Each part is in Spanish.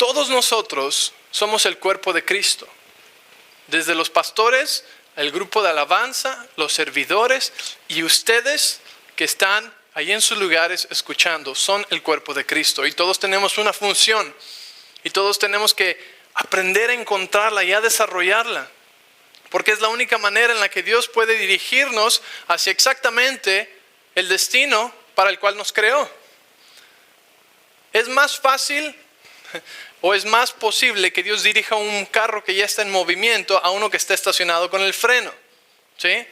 todos nosotros somos el cuerpo de Cristo. Desde los pastores, el grupo de alabanza, los servidores y ustedes que están ahí en sus lugares escuchando, son el cuerpo de Cristo. Y todos tenemos una función y todos tenemos que aprender a encontrarla y a desarrollarla. Porque es la única manera en la que Dios puede dirigirnos hacia exactamente el destino para el cual nos creó. Es más fácil o es más posible que Dios dirija un carro que ya está en movimiento a uno que está estacionado con el freno. ¿Sí?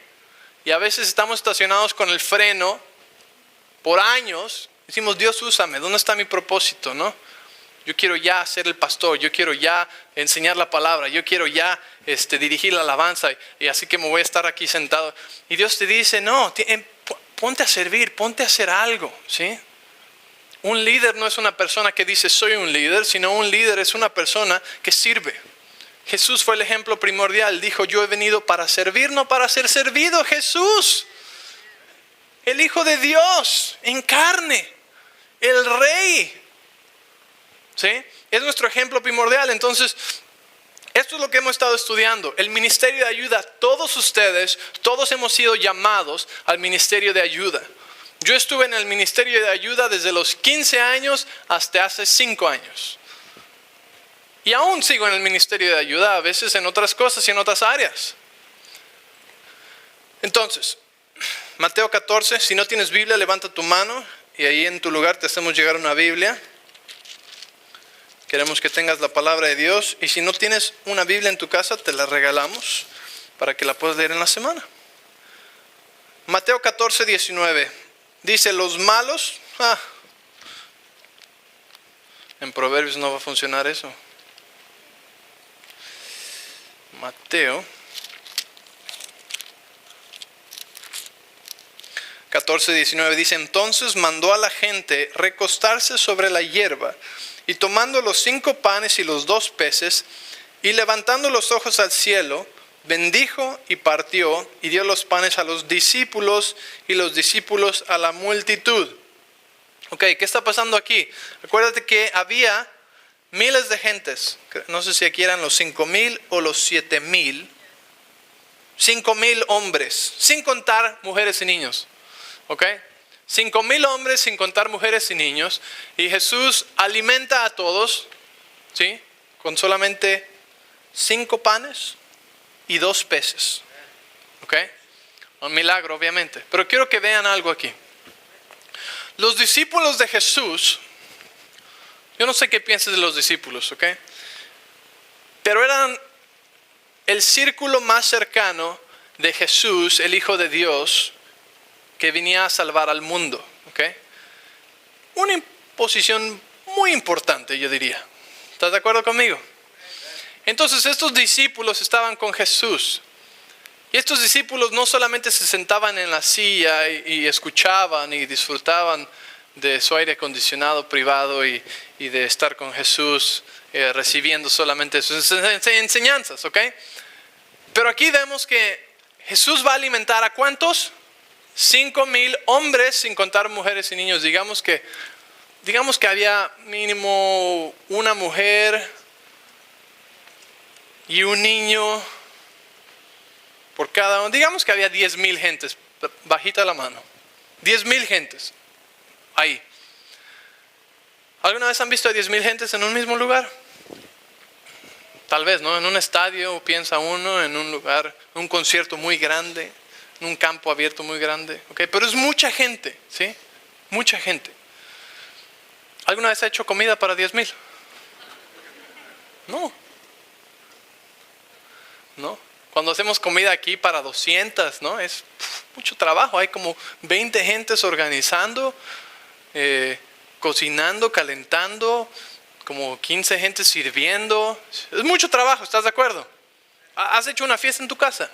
Y a veces estamos estacionados con el freno por años. Decimos, Dios, úsame, ¿dónde está mi propósito? ¿No? Yo quiero ya ser el pastor, yo quiero ya enseñar la palabra, yo quiero ya dirigir la alabanza y así que me voy a estar aquí sentado. Y Dios te dice, no, ponte a servir, ponte a hacer algo, ¿sí? Un líder no es una persona que dice soy un líder, sino un líder es una persona que sirve. Jesús fue el ejemplo primordial, dijo yo he venido para servir, no para ser servido. Jesús, el Hijo de Dios en carne, el Rey. ¿Sí? Es nuestro ejemplo primordial. Entonces, esto es lo que hemos estado estudiando. El ministerio de ayuda, todos ustedes, todos hemos sido llamados al ministerio de ayuda. Yo estuve en el ministerio de ayuda desde los 15 años hasta hace 5 años. Y aún sigo en el ministerio de ayuda, a veces en otras cosas y en otras áreas. Entonces, Mateo 14, si no tienes Biblia, levanta tu mano y ahí en tu lugar te hacemos llegar una Biblia. Queremos que tengas la palabra de Dios y si no tienes una Biblia en tu casa, te la regalamos para que la puedas leer en la semana. Mateo 14, 19. Dice, los malos... en Proverbios no va a funcionar eso. Mateo 14, 19 dice, entonces mandó a la gente recostarse sobre la hierba. Y tomando los 5 panes y los 2 peces, y levantando los ojos al cielo, bendijo y partió, y dio los panes a los discípulos, y los discípulos a la multitud. Ok, ¿qué está pasando aquí? Acuérdate que había miles de gentes, no sé si aquí eran los 5,000 o los 7,000, 5,000 hombres, sin contar mujeres y niños. Ok, 5,000 hombres sin contar mujeres y niños, y Jesús alimenta a todos, ¿sí? Con solamente 5 panes y 2 peces. ¿Ok? Un milagro, obviamente. Pero quiero que vean algo aquí. Los discípulos de Jesús, yo no sé qué piensas de los discípulos, ¿ok? Pero eran el círculo más cercano de Jesús, el Hijo de Dios, que venía a salvar al mundo, ¿ok? Una posición muy importante, yo diría. ¿Estás de acuerdo conmigo? Entonces estos discípulos estaban con Jesús. Y estos discípulos no solamente se sentaban en la silla y escuchaban y disfrutaban de su aire acondicionado privado y de estar con Jesús recibiendo solamente sus enseñanzas, ¿ok? Pero aquí vemos que Jesús va a alimentar ¿a cuántos? 5,000 hombres sin contar mujeres y niños. Digamos que había mínimo una mujer y un niño por cada uno. Digamos que había 10,000 gentes, bajita la mano. 10,000 gentes ahí. ¿Alguna vez han visto a 10,000 gentes en un mismo lugar? Tal vez, ¿no? En un estadio, piensa uno, en un lugar, un concierto muy grande, en un campo abierto muy grande, ¿ok? Pero es mucha gente, ¿sí? Mucha gente. ¿Alguna vez ha hecho comida para 10,000? No. ¿No? Cuando hacemos comida aquí para 200, ¿no? Es mucho trabajo. Hay como 20 gentes organizando, cocinando, calentando, como 15 gentes sirviendo. Es mucho trabajo, ¿estás de acuerdo? ¿Has hecho una fiesta en tu casa?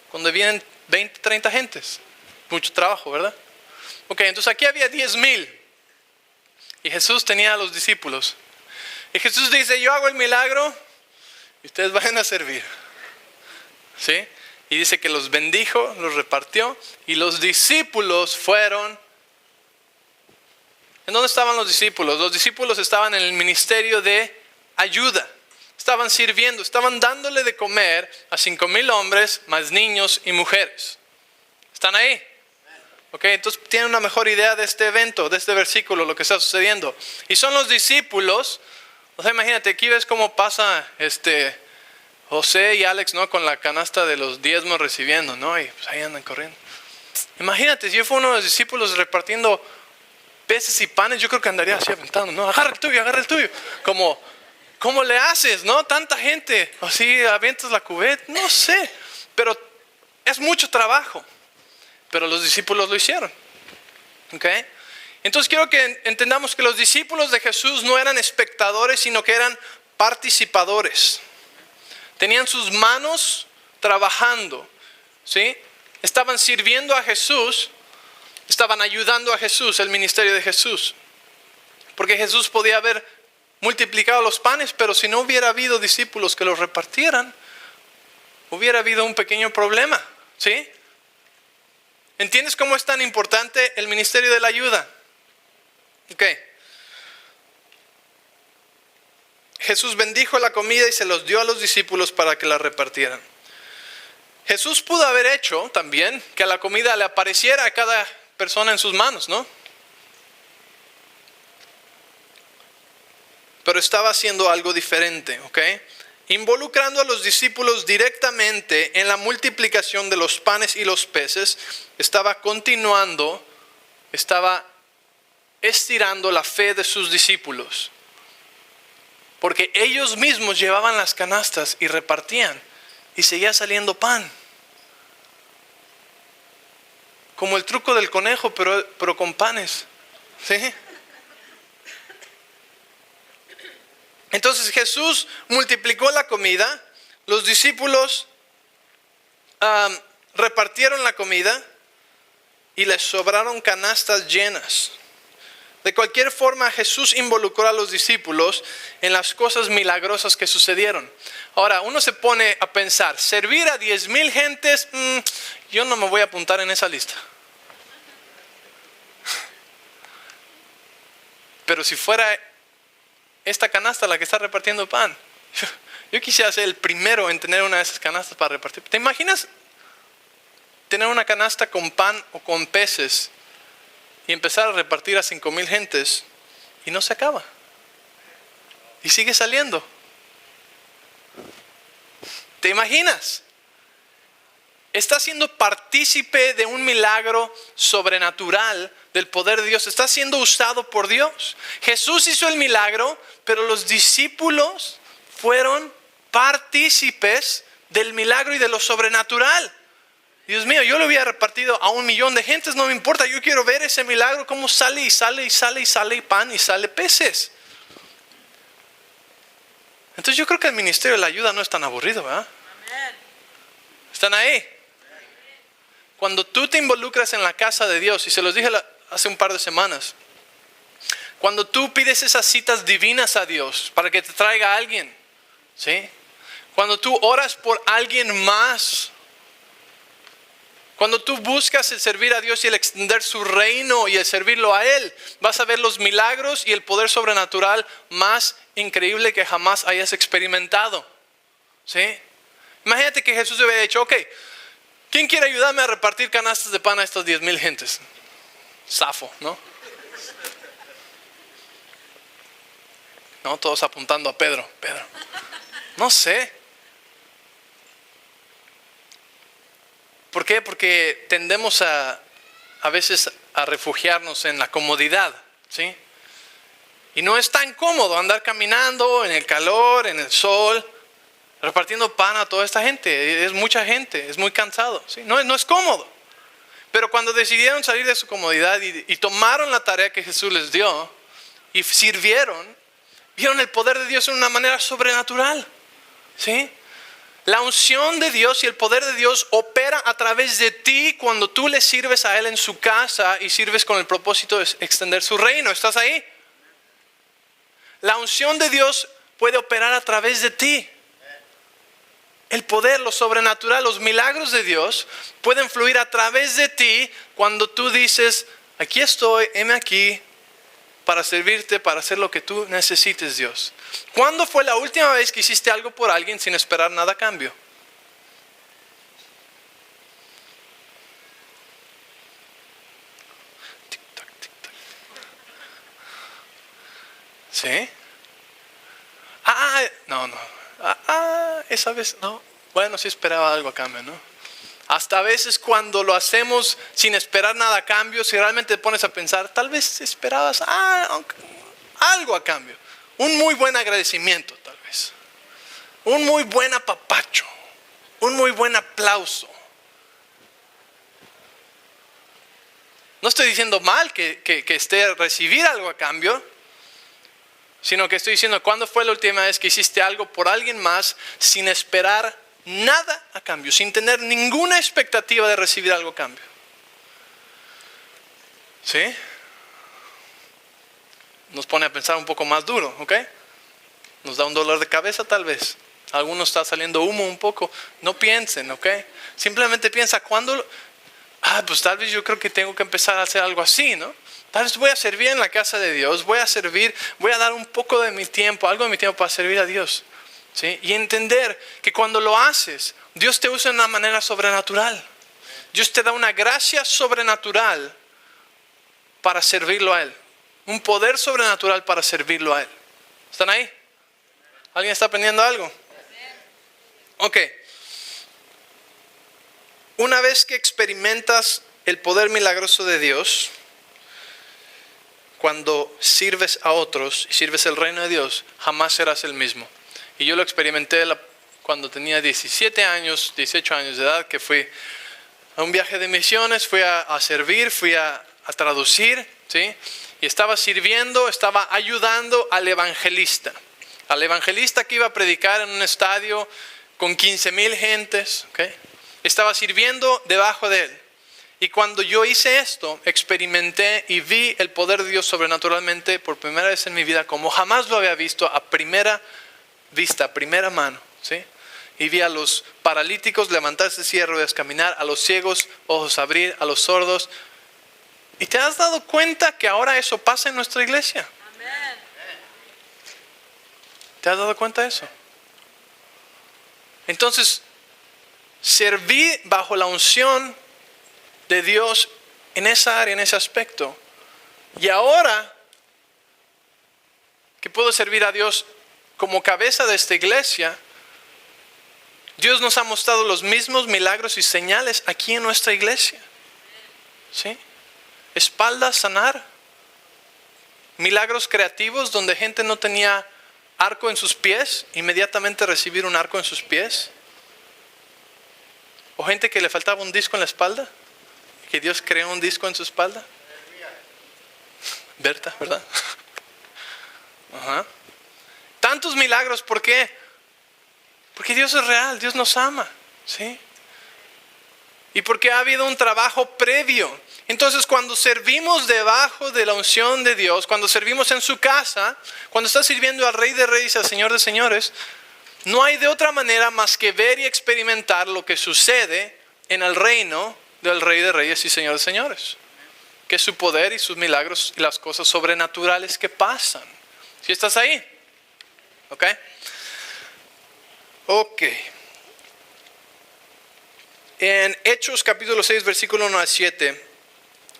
Cuando vienen 20, 30 gentes. Mucho trabajo, ¿verdad? Ok, entonces aquí había 10,000. Y Jesús tenía a los discípulos. Y Jesús dice, yo hago el milagro y ustedes vayan a servir. ¿Sí? Y dice que los bendijo, los repartió y los discípulos fueron. ¿En dónde estaban los discípulos? Los discípulos estaban en el ministerio de ayuda. Estaban sirviendo, estaban dándole de comer a 5,000 hombres, más niños y mujeres. ¿Están ahí? Ok, entonces tienen una mejor idea de este evento, de este versículo, lo que está sucediendo. Y son los discípulos. O sea, imagínate, aquí ves cómo pasa José y Alex, ¿no? Con la canasta de los diezmos recibiendo, ¿no? Y pues ahí andan corriendo. Imagínate, si yo fuera uno de los discípulos repartiendo peces y panes, yo creo que andaría así aventando, ¿no? Agarra el tuyo, agarra el tuyo. ¿Cómo le haces, no? Tanta gente, así avientas la cubeta, no sé. Pero es mucho trabajo. Pero los discípulos lo hicieron. ¿Ok? Entonces quiero que entendamos que los discípulos de Jesús no eran espectadores, sino que eran participadores. Tenían sus manos trabajando, ¿sí? Estaban sirviendo a Jesús, estaban ayudando a Jesús, el ministerio de Jesús. Porque Jesús podía haber multiplicado los panes, pero si no hubiera habido discípulos que los repartieran, hubiera habido un pequeño problema, ¿sí? ¿Entiendes cómo es tan importante el ministerio de la ayuda? Ok. Jesús bendijo la comida y se los dio a los discípulos para que la repartieran. Jesús pudo haber hecho también que la comida le apareciera a cada persona en sus manos, ¿no? Pero estaba haciendo algo diferente, ¿ok? Involucrando a los discípulos directamente en la multiplicación de los panes y los peces, estaba continuando, estaba estirando la fe de sus discípulos. Porque ellos mismos llevaban las canastas y repartían y seguía saliendo pan. Como el truco del conejo, pero con panes, ¿sí? Entonces Jesús multiplicó la comida, los discípulos repartieron la comida y les sobraron canastas llenas. De cualquier forma, Jesús involucró a los discípulos en las cosas milagrosas que sucedieron. Ahora, uno se pone a pensar, servir a 10,000 gentes, yo no me voy a apuntar en esa lista. Pero si fuera esta canasta la que está repartiendo pan, yo quisiera ser el primero en tener una de esas canastas para repartir. ¿Te imaginas tener una canasta con pan o con peces y empezar a repartir a 5,000 gentes y no se acaba? Y sigue saliendo. ¿Te imaginas? Está siendo partícipe de un milagro sobrenatural del poder de Dios. Está siendo usado por Dios. Jesús hizo el milagro, pero los discípulos fueron partícipes del milagro y de lo sobrenatural. Dios mío, yo lo hubiera repartido a 1,000,000 de gentes, no me importa. Yo quiero ver ese milagro, cómo sale y sale y sale y sale pan y sale peces. Entonces yo creo que el ministerio de la ayuda no es tan aburrido, ¿verdad? ¿Están ahí? Cuando tú te involucras en la casa de Dios, y se los dije hace un par de semanas, cuando tú pides esas citas divinas a Dios para que te traiga a alguien, ¿sí? Cuando tú oras por alguien más, cuando tú buscas el servir a Dios y el extender su reino y el servirlo a Él, vas a ver los milagros y el poder sobrenatural más increíble que jamás hayas experimentado, ¿sí? Imagínate que Jesús hubiera dicho, ok, ¿quién quiere ayudarme a repartir canastas de pan a estas 10,000 gentes? Zafo, ¿no? No, todos apuntando a Pedro. No sé. ¿Por qué? Porque tendemos a veces a refugiarnos en la comodidad, ¿sí? Y no es tan cómodo andar caminando en el calor, en el sol, repartiendo pan a toda esta gente. Es mucha gente, es muy cansado, ¿sí? No es cómodo. Pero cuando decidieron salir de su comodidad y tomaron la tarea que Jesús les dio y sirvieron, vieron el poder de Dios de una manera sobrenatural, ¿sí? La unción de Dios y el poder de Dios opera a través de ti cuando tú le sirves a Él en su casa y sirves con el propósito de extender su reino. ¿Estás ahí? La unción de Dios puede operar a través de ti. El poder, lo sobrenatural, los milagros de Dios pueden fluir a través de ti cuando tú dices, aquí estoy, heme aquí, para servirte, para hacer lo que tú necesites, Dios. ¿Cuándo fue la última vez que hiciste algo por alguien sin esperar nada a cambio? Tic-tac, tic-tac. ¿Sí? No. Esa vez no. Bueno, sí esperaba algo a cambio, ¿no? Hasta a veces cuando lo hacemos sin esperar nada a cambio, si realmente te pones a pensar, tal vez esperabas algo a cambio. Un muy buen agradecimiento, tal vez. Un muy buen apapacho. Un muy buen aplauso. No estoy diciendo mal que esté recibir algo a cambio, sino que estoy diciendo, ¿cuándo fue la última vez que hiciste algo por alguien más sin esperar nada a cambio, sin tener ninguna expectativa de recibir algo a cambio? ¿Sí? Nos pone a pensar un poco más duro, ¿ok? Nos da un dolor de cabeza tal vez. A algunos está saliendo humo un poco. No piensen, ¿ok? Simplemente piensa, ¿cuándo? Pues tal vez yo creo que tengo que empezar a hacer algo así, ¿no? Tal vez voy a servir en la casa de Dios, voy a dar un poco de mi tiempo, algo de mi tiempo para servir a Dios. ¿Sí? Y entender que cuando lo haces, Dios te usa de una manera sobrenatural. Dios te da una gracia sobrenatural para servirlo a Él. Un poder sobrenatural para servirlo a Él. ¿Están ahí? ¿Alguien está aprendiendo algo? Ok. Una vez que experimentas el poder milagroso de Dios, cuando sirves a otros y sirves el reino de Dios, jamás serás el mismo. Y yo lo experimenté cuando tenía 17 años, 18 años de edad, que fui a un viaje de misiones, fui a servir, fui a traducir, ¿sí? Y estaba sirviendo, estaba ayudando al evangelista que iba a predicar en un estadio con 15,000 gentes, ¿ok? Estaba sirviendo debajo de él. Y cuando yo hice esto, experimenté y vi el poder de Dios sobrenaturalmente por primera vez en mi vida, como jamás lo había visto a primera vista, a primera mano, ¿sí? Y vi a los paralíticos levantarse de silla de ruedas, caminar, a los ciegos ojos abrir, a los sordos. ¿Y te has dado cuenta que ahora eso pasa en nuestra iglesia? Amén. ¿Te has dado cuenta de eso? Entonces, serví bajo la unción de Dios en esa área, en ese aspecto. Y ahora que puedo servir a Dios como cabeza de esta iglesia, Dios nos ha mostrado los mismos milagros y señales aquí en nuestra iglesia. ¿Sí? Espaldas sanar, milagros creativos donde gente no tenía arco en sus pies, inmediatamente recibir un arco en sus pies. O gente que le faltaba un disco en la espalda, que Dios creó un disco en su espalda. Berta, ¿verdad? Ajá. Tantos milagros, ¿por qué? Porque Dios es real, Dios nos ama, ¿sí? Y porque ha habido un trabajo previo. Entonces, cuando servimos debajo de la unción de Dios, cuando servimos en su casa, cuando estás sirviendo al Rey de Reyes, al Señor de Señores, no hay de otra manera más que ver y experimentar lo que sucede en el reino del Rey de Reyes y Señor de Señores. Que es su poder y sus milagros y las cosas sobrenaturales que pasan. ¿Sí estás ahí? ¿Ok? Ok. En Hechos capítulo 6, versículo 1 al 7,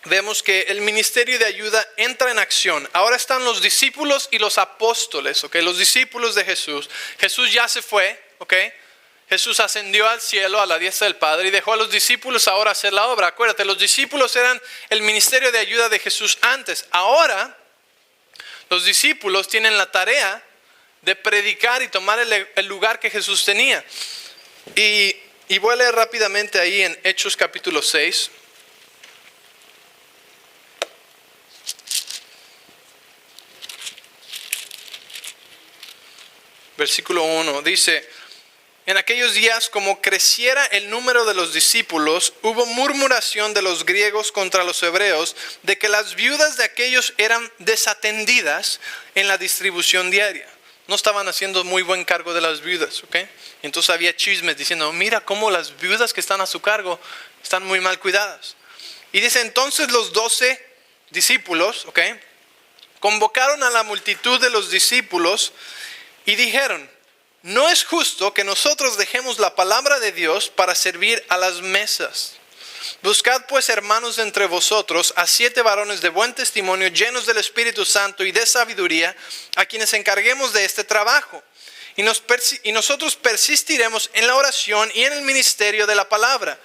vemos que el ministerio de ayuda entra en acción. Ahora están los discípulos y los apóstoles, ¿ok? Los discípulos de Jesús. Jesús ya se fue, ¿ok? Jesús ascendió al cielo a la diestra del Padre y dejó a los discípulos ahora hacer la obra. Acuérdate, los discípulos eran el ministerio de ayuda de Jesús antes. Ahora, los discípulos tienen la tarea de predicar y tomar el lugar que Jesús tenía. Y voy a leer rápidamente ahí en Hechos capítulo 6. Versículo 1 dice: en aquellos días, como creciera el número de los discípulos, hubo murmuración de los griegos contra los hebreos de que las viudas de aquellos eran desatendidas en la distribución diaria. No estaban haciendo muy buen cargo de las viudas, ¿ok? Entonces había chismes diciendo: mira cómo las viudas que están a su cargo están muy mal cuidadas. Y dice: entonces los 12 discípulos, ¿ok?, convocaron a la multitud de los discípulos y dijeron: no es justo que nosotros dejemos la palabra de Dios para servir a las mesas. Buscad pues, hermanos, de entre vosotros a 7 varones de buen testimonio, llenos del Espíritu Santo y de sabiduría, a quienes encarguemos de este trabajo. Y nosotros persistiremos en la oración y en el ministerio de la palabra.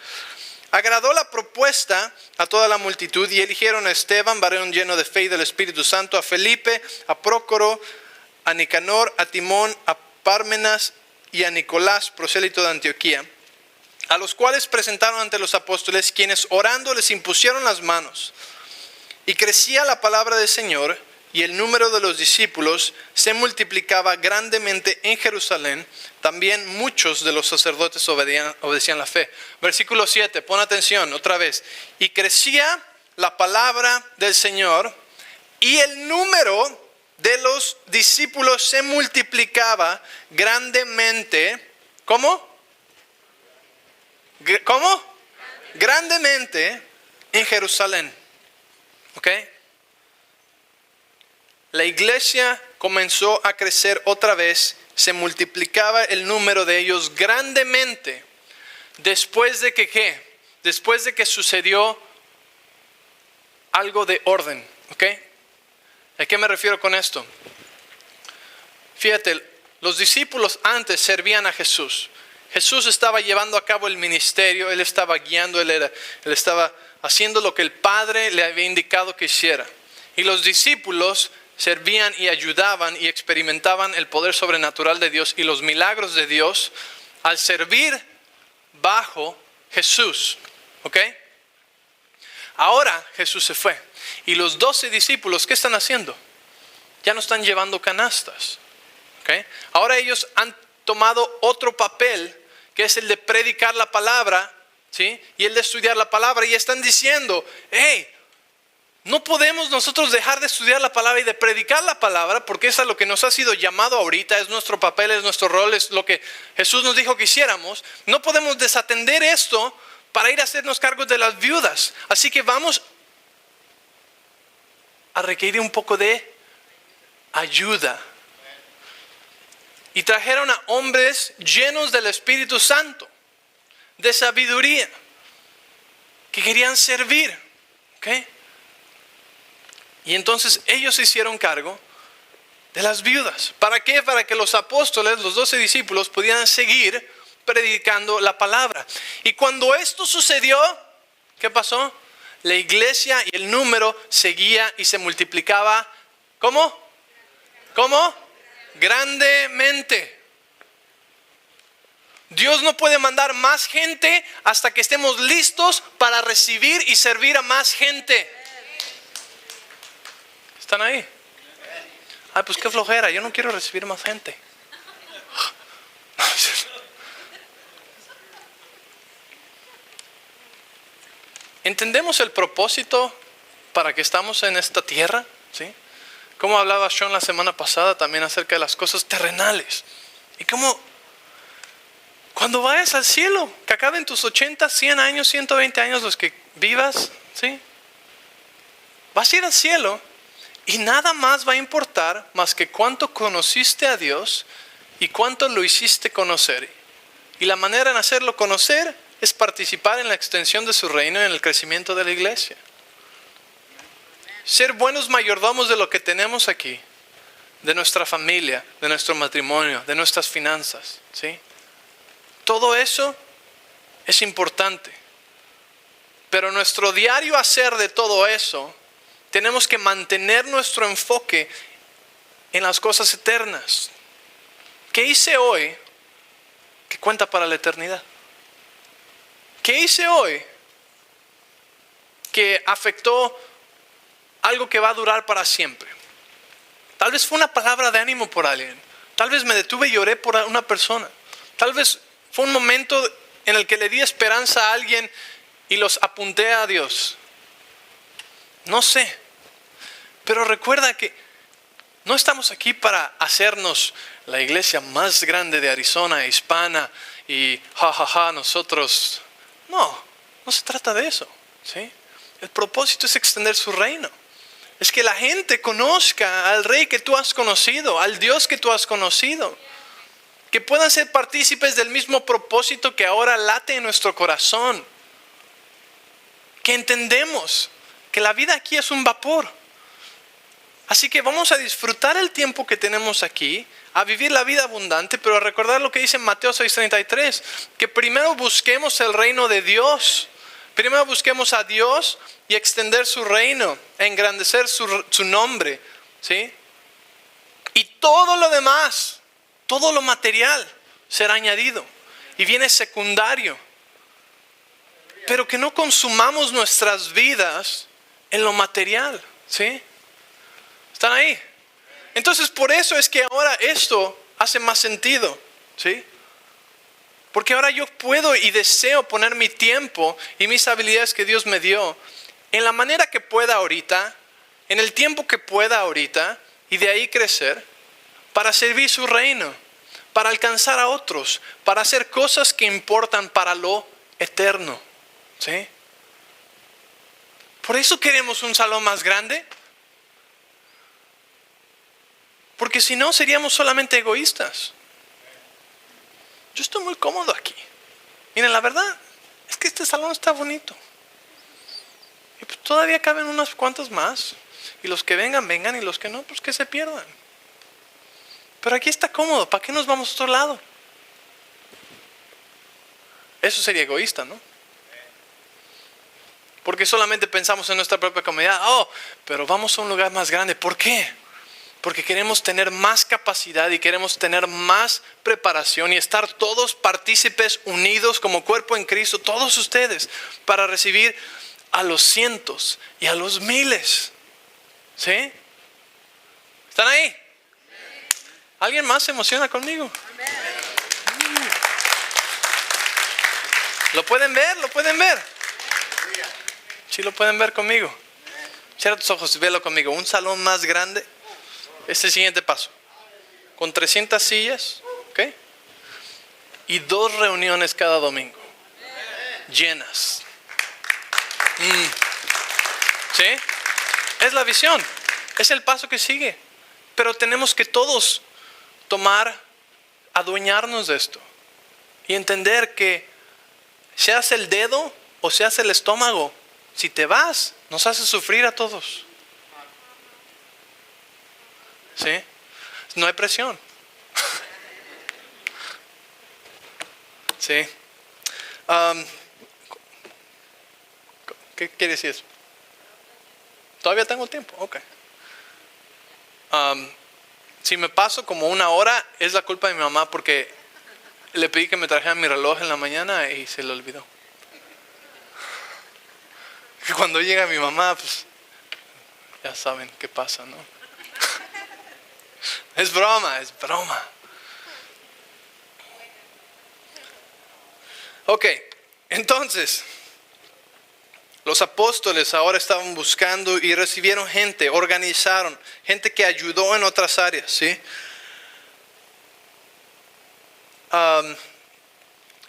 Agradó la propuesta a toda la multitud y eligieron a Esteban, varón lleno de fe y del Espíritu Santo, a Felipe, a Prócoro, a Nicanor, a Timón, a Pármenas y a Nicolás, prosélito de Antioquía, a los cuales presentaron ante los apóstoles, quienes orando les impusieron las manos. Y crecía la palabra del Señor, y el número de los discípulos se multiplicaba grandemente en Jerusalén. También muchos de los sacerdotes obedecían la fe. Versículo 7, pon atención otra vez. Y crecía la palabra del Señor, y el número de los discípulos se multiplicaba grandemente. ¿Cómo? ¿Cómo? Grandemente en Jerusalén. ¿Ok? La iglesia comenzó a crecer otra vez, se multiplicaba el número de ellos grandemente. Después de que, ¿qué? Después de que sucedió algo de orden. ¿Ok? ¿A qué me refiero con esto? Fíjate, los discípulos antes servían a Jesús. Jesús estaba llevando a cabo el ministerio, Él estaba guiando, Él estaba haciendo lo que el Padre le había indicado que hiciera. Y los discípulos servían y ayudaban y experimentaban el poder sobrenatural de Dios y los milagros de Dios al servir bajo Jesús. ¿Ok? Ahora Jesús se fue. Y los 12 discípulos, ¿qué están haciendo? Ya no están llevando canastas. ¿Okay? Ahora ellos han tomado otro papel, que es el de predicar la palabra, ¿sí? Y el de estudiar la palabra. Y están diciendo: hey, no podemos nosotros dejar de estudiar la palabra y de predicar la palabra, porque es a lo que nos ha sido llamado ahorita, es nuestro papel, es nuestro rol, es lo que Jesús nos dijo que hiciéramos. No podemos desatender esto para ir a hacernos cargos de las viudas. Así que vamos a requerir un poco de ayuda. Y trajeron a hombres llenos del Espíritu Santo, de sabiduría, que querían servir. ¿Okay? Y entonces ellos se hicieron cargo de las viudas. ¿Para qué? Para que los apóstoles, los 12 discípulos, pudieran seguir predicando la palabra. Y cuando esto sucedió, ¿qué pasó? La iglesia y el número seguía y se multiplicaba. ¿Cómo? ¿Cómo? Grandemente. Dios no puede mandar más gente hasta que estemos listos para recibir y servir a más gente. ¿Están ahí? Ay, pues qué flojera, yo no quiero recibir más gente. ¿Entendemos el propósito para que estamos en esta tierra? ¿Sí? Como hablaba Sean la semana pasada también acerca de las cosas terrenales. Y cómo cuando vayas al cielo, que acaben tus 80, 100 años, 120 años los que vivas, ¿sí? Vas a ir al cielo y nada más va a importar más que cuánto conociste a Dios y cuánto lo hiciste conocer. Y la manera en hacerlo conocer es participar en la extensión de su reino y en el crecimiento de la iglesia. Ser buenos mayordomos de lo que tenemos aquí, de nuestra familia, de nuestro matrimonio, de nuestras finanzas, ¿sí? Todo eso es importante. Pero nuestro diario hacer de todo eso, tenemos que mantener nuestro enfoque en las cosas eternas. ¿Qué hice hoy que cuenta para la eternidad? ¿Qué hice hoy que afectó algo que va a durar para siempre? Tal vez fue una palabra de ánimo por alguien. Tal vez me detuve y lloré por una persona. Tal vez fue un momento en el que le di esperanza a alguien y los apunté a Dios. No sé. Pero recuerda que no estamos aquí para hacernos la iglesia más grande de Arizona, hispana, y nosotros. No se trata de eso, ¿sí? El propósito es extender su reino. Es que la gente conozca al Rey que tú has conocido, al Dios que tú has conocido. Que puedan ser partícipes del mismo propósito que ahora late en nuestro corazón. Que entendemos que la vida aquí es un vapor. Así que vamos a disfrutar el tiempo que tenemos aquí, a vivir la vida abundante, pero a recordar lo que dice en Mateo 6:33, que primero busquemos el reino de Dios. Primero busquemos a Dios y extender su reino, engrandecer su nombre, ¿sí? Y todo lo demás, todo lo material será añadido y viene secundario. Pero que no consumamos nuestras vidas en lo material, ¿sí? ¿Están ahí? Entonces por eso es que ahora esto hace más sentido, ¿sí? Porque ahora yo puedo y deseo poner mi tiempo y mis habilidades que Dios me dio en la manera que pueda ahorita, en el tiempo que pueda ahorita, y de ahí crecer para servir su reino, para alcanzar a otros, para hacer cosas que importan para lo eterno, ¿sí? Por eso queremos un salón más grande. Porque si no seríamos solamente egoístas. Yo estoy muy cómodo aquí. Miren, la verdad es que este salón está bonito. Y pues todavía caben unas cuantas más. Y los que vengan, vengan. Y los que no, pues que se pierdan. Pero aquí está cómodo. ¿Para qué nos vamos a otro lado? Eso sería egoísta, ¿no? Porque solamente pensamos en nuestra propia comodidad. Oh, pero vamos a un lugar más grande. ¿Por qué? Porque queremos tener más capacidad y queremos tener más preparación y estar todos partícipes unidos como cuerpo en Cristo, todos ustedes, para recibir a los cientos y a los miles. ¿Sí? ¿Están ahí? ¿Alguien más se emociona conmigo? ¿Lo pueden ver? ¿Lo pueden ver? ¿Sí lo pueden ver conmigo? Cierra tus ojos y velo conmigo. Un salón más grande. Este es el siguiente paso. Con 300 sillas, ¿ok? Y 2 reuniones cada domingo. Llenas. ¿Sí? Es la visión. Es el paso que sigue. Pero tenemos que todos adueñarnos de esto. Y entender que se hace el dedo o se hace el estómago. Si te vas, nos hace sufrir a todos. ¿Sí? No hay presión. ¿Sí? ¿Qué quiere decir eso? Todavía tengo tiempo. Ok. Si me paso como 1 hora, es la culpa de mi mamá porque le pedí que me trajera mi reloj en la mañana y se le olvidó. Y cuando llega mi mamá, pues ya saben qué pasa, ¿no? Es broma, es broma. Ok, entonces, los apóstoles ahora estaban buscando y recibieron gente, organizaron, gente que ayudó en otras áreas, ¿sí?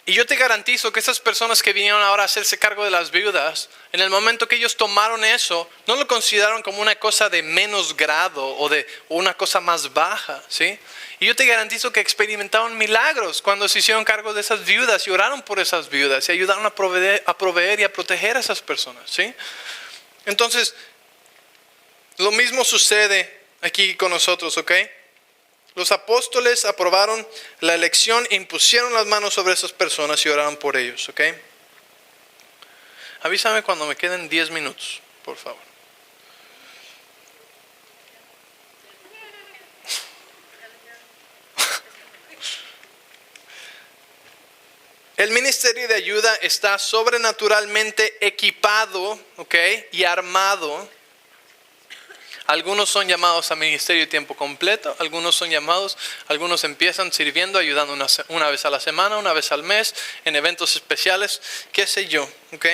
Y yo te garantizo que esas personas que vinieron ahora a hacerse cargo de las viudas, en el momento que ellos tomaron eso, no lo consideraron como una cosa de menos grado o una cosa más baja, ¿sí? Y yo te garantizo que experimentaron milagros cuando se hicieron cargo de esas viudas y oraron por esas viudas y ayudaron a proveer y a proteger a esas personas, ¿sí? Entonces, lo mismo sucede aquí con nosotros, ¿ok? Los apóstoles aprobaron la elección e impusieron las manos sobre esas personas y oraron por ellos, ¿ok? Avísame cuando me queden 10 minutos, por favor. El ministerio de ayuda está sobrenaturalmente equipado, ¿ok? Y armado. Algunos son llamados a ministerio de tiempo completo, algunos empiezan sirviendo, ayudando una vez a la semana, una vez al mes, en eventos especiales, qué sé yo, ¿ok?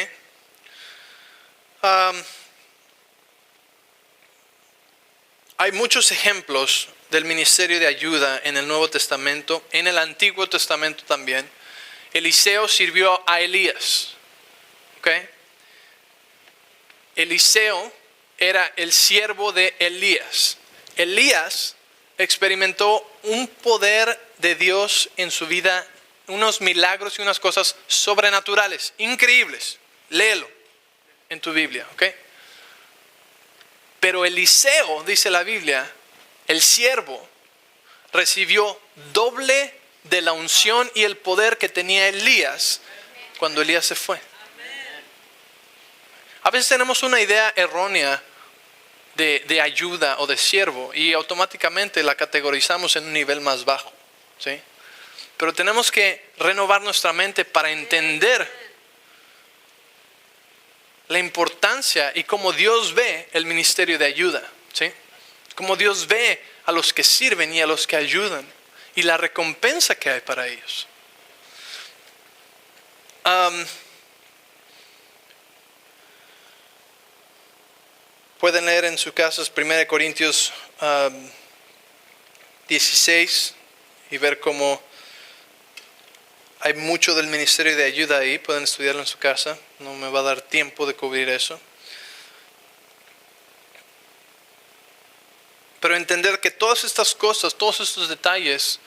Hay muchos ejemplos del ministerio de ayuda en el Nuevo Testamento, en el Antiguo Testamento también. Eliseo sirvió a Elías, ¿ok? Eliseo era el siervo de Elías. Elías experimentó un poder de Dios en su vida, unos milagros y unas cosas sobrenaturales, increíbles. Léelo en tu Biblia, ¿ok? Pero Eliseo, dice la Biblia, el siervo, recibió doble de la unción y el poder que tenía Elías cuando Elías se fue. A veces tenemos una idea errónea de ayuda o de siervo y automáticamente la categorizamos en un nivel más bajo, ¿sí? Pero tenemos que renovar nuestra mente para entender la importancia y cómo Dios ve el ministerio de ayuda, ¿sí? Cómo Dios ve a los que sirven y a los que ayudan y la recompensa que hay para ellos. Pueden leer en sus casas 1 Corintios 16 y ver cómo hay mucho del ministerio de ayuda ahí. Pueden estudiarlo en su casa. No me va a dar tiempo de cubrir eso. Pero entender que todas estas cosas, todos estos detalles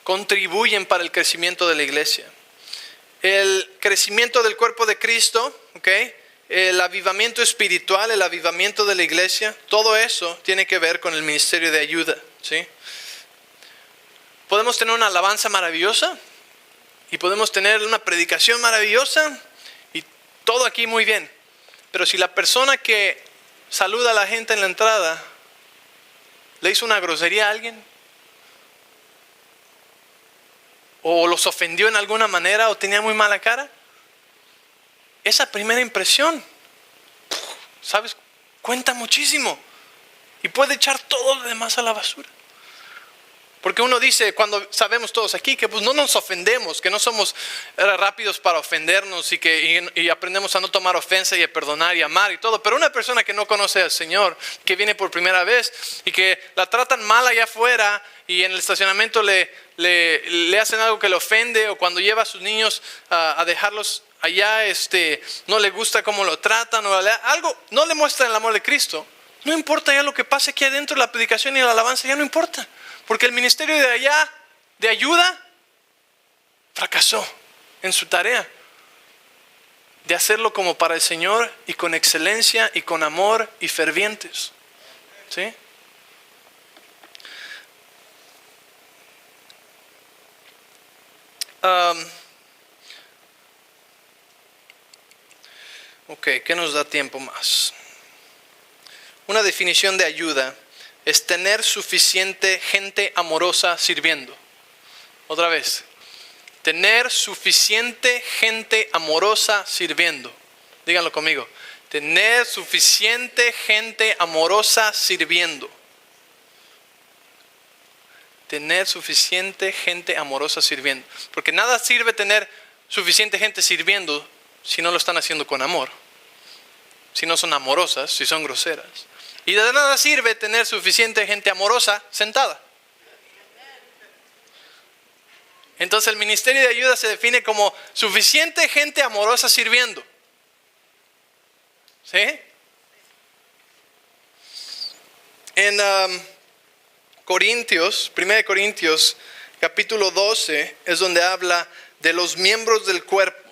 contribuyen para el crecimiento de la iglesia. El crecimiento del cuerpo de Cristo, ¿okay? El avivamiento espiritual, el avivamiento de la iglesia, todo eso tiene que ver con el ministerio de ayuda, ¿sí? Podemos tener una alabanza maravillosa y podemos tener una predicación maravillosa y todo aquí muy bien. Pero si la persona que saluda a la gente en la entrada le hizo una grosería a alguien, o los ofendió en alguna manera, o tenía muy mala cara, esa primera impresión, ¿sabes? Cuenta muchísimo y puede echar todo lo demás a la basura. Porque uno dice, cuando sabemos todos aquí, que pues no nos ofendemos, que no somos rápidos para ofendernos y aprendemos a no tomar ofensa y a perdonar y amar y todo. Pero una persona que no conoce al Señor, que viene por primera vez y que la tratan mal allá afuera y en el estacionamiento le hacen algo que le ofende, o cuando lleva a sus niños a dejarlos allá, no le gusta cómo lo tratan o algo, no le muestran el amor de Cristo. No importa ya lo que pase aquí adentro, la predicación y la alabanza ya no importa. Porque el ministerio de allá, de ayuda, fracasó en su tarea de hacerlo como para el Señor y con excelencia y con amor y fervientes. ¿Sí? Ok, ¿qué nos da tiempo más? Una definición de ayuda es tener suficiente gente amorosa sirviendo. Otra vez, tener suficiente gente amorosa sirviendo. Díganlo conmigo. Tener suficiente gente amorosa sirviendo. Tener suficiente gente amorosa sirviendo. Porque nada sirve tener suficiente gente sirviendo si no lo están haciendo con amor. Si no son amorosas, si son groseras. Y de nada sirve tener suficiente gente amorosa sentada. Entonces el ministerio de ayuda se define como suficiente gente amorosa sirviendo. ¿Sí? En Corintios, 1 Corintios, capítulo 12, es donde habla de los miembros del cuerpo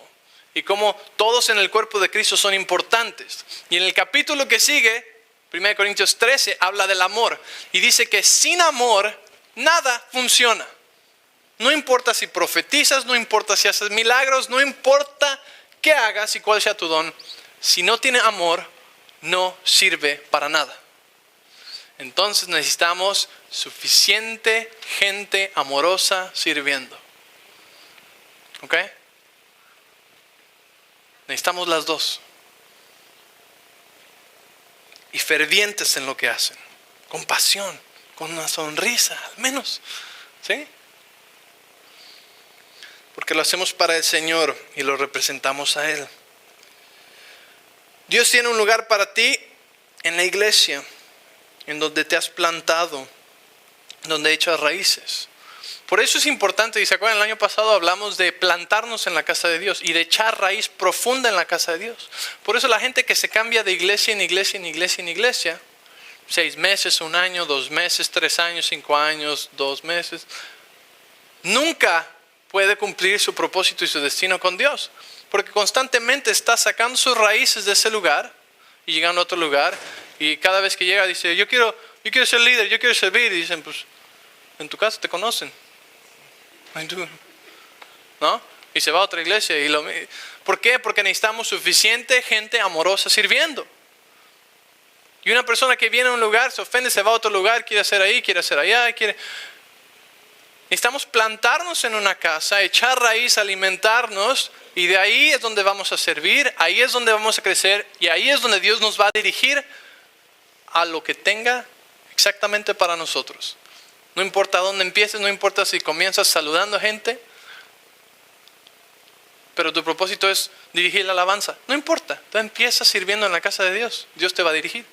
y cómo todos en el cuerpo de Cristo son importantes. Y en el capítulo que sigue, 1 Corintios 13, habla del amor y dice que sin amor nada funciona. No importa si profetizas, no importa si haces milagros, no importa qué hagas y cuál sea tu don. Si no tiene amor, no sirve para nada. Entonces necesitamos suficiente gente amorosa sirviendo. ¿Ok? Necesitamos las dos. Y fervientes en lo que hacen. Con pasión, con una sonrisa, al menos. ¿Sí? Porque lo hacemos para el Señor y lo representamos a Él. Dios tiene un lugar para ti en la iglesia, en donde te has plantado, donde echas raíces. Por eso es importante, y se acuerdan, el año pasado hablamos de plantarnos en la casa de Dios y de echar raíz profunda en la casa de Dios. Por eso la gente que se cambia de iglesia en iglesia en iglesia en iglesia, 6 meses, 1 año, 2 meses, 3 años, 5 años, 2 meses, nunca puede cumplir su propósito y su destino con Dios. Porque constantemente está sacando sus raíces de ese lugar y llegando a otro lugar. Y cada vez que llega dice, yo quiero ser líder, yo quiero servir. Y dicen, pues, en tu casa te conocen. ¿No? Y se va a otra iglesia. ¿Por qué? Porque necesitamos suficiente gente amorosa sirviendo. Y una persona que viene a un lugar, se ofende, se va a otro lugar, quiere hacer ahí, quiere hacer allá. Necesitamos plantarnos en una casa, echar raíz, alimentarnos. Y de ahí es donde vamos a servir, ahí es donde vamos a crecer. Y ahí es donde Dios nos va a dirigir a lo que tenga exactamente para nosotros. No importa dónde empieces, no importa si comienzas saludando a gente, pero tu propósito es dirigir la alabanza. No importa, tú empiezas sirviendo en la casa de Dios, Dios te va a dirigir.